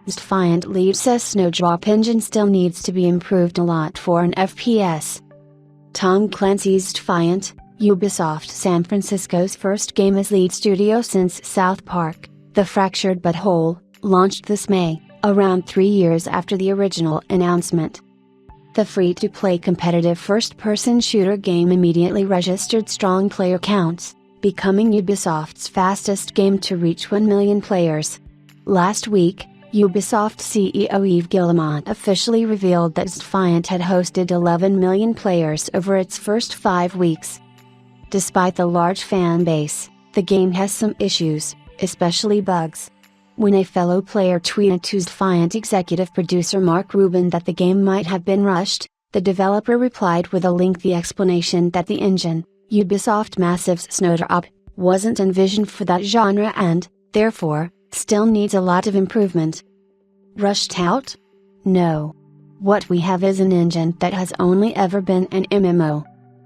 XDefiant lead says Snowdrop engine still needs to be improved a lot for an FPS. Tom Clancy's XDefiant, Ubisoft San Francisco's first game as lead studio since South Park, The Fractured But Whole, launched this May, around 3 years after the original announcement. The free-to-play competitive first-person shooter game immediately registered strong player counts, becoming Ubisoft's fastest game to reach 1 million players. Last week, Ubisoft CEO Yves Guillemot officially revealed that XDefiant had hosted 11 million players over its first 5 weeks. Despite the large fan base, the game has some issues, especially bugs. When a fellow player tweeted to XDefiant executive producer Mark Rubin that the game might have been rushed, the developer replied with a lengthy explanation that the engine, Ubisoft Massive's Snowdrop, wasn't envisioned for that genre and, therefore, still needs a lot of improvement. Rushed out? No. What we have is an engine that has only ever been an MMO.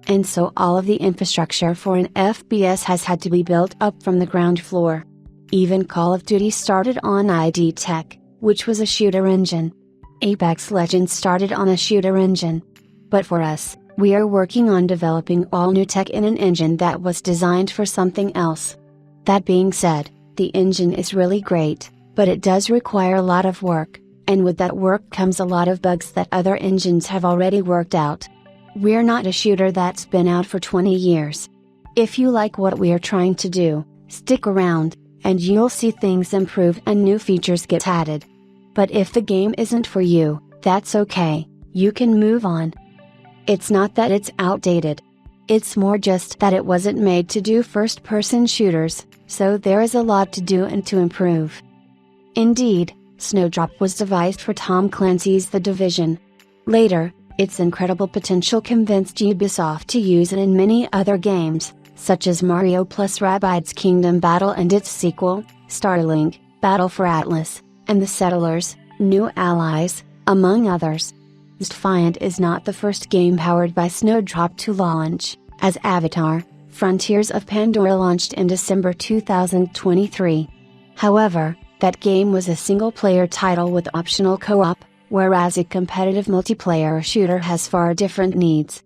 And so all of the infrastructure for an FPS has had to be built up from the ground floor. Even Call of Duty started on ID Tech, which was a shooter engine. Apex Legends started on a shooter engine. But for us, we are working on developing all new tech in an engine that was designed for something else. That being said, the engine is really great, but it does require a lot of work, and with that work comes a lot of bugs that other engines have already worked out. We're not a shooter that's been out for 20 years. If you like what we're trying to do, stick around, and you'll see things improve and new features get added. But if the game isn't for you, that's okay, you can move on. It's not that it's outdated. It's more just that it wasn't made to do first-person shooters, so there is a lot to do and to improve. Indeed, Snowdrop was devised for Tom Clancy's The Division. Later, its incredible potential convinced Ubisoft to use it in many other games, such as Mario plus Rabbids Kingdom Battle and its sequel, Starlink, Battle for Atlas, and The Settlers, New Allies, among others. XDefiant is not the first game powered by Snowdrop to launch, as Avatar, Frontiers of Pandora launched in December 2023. However, that game was a single-player title with optional co-op, whereas a competitive multiplayer shooter has far different needs.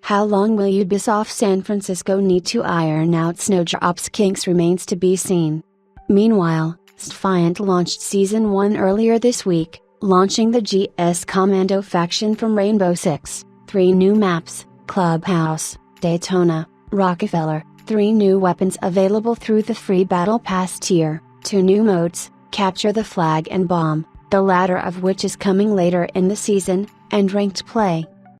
How long will Ubisoft San Francisco need to iron out Snowdrop's kinks remains to be seen. Meanwhile, XDefiant launched Season 1 earlier this week, launching the GS Commando faction from Rainbow Six, 3 new maps, Clubhouse, Daytona, Rockefeller, 3 new weapons available through the free Battle Pass tier, 2 new modes, Capture the Flag and Bomb, the latter of which is coming later in the season, and Ranked Play.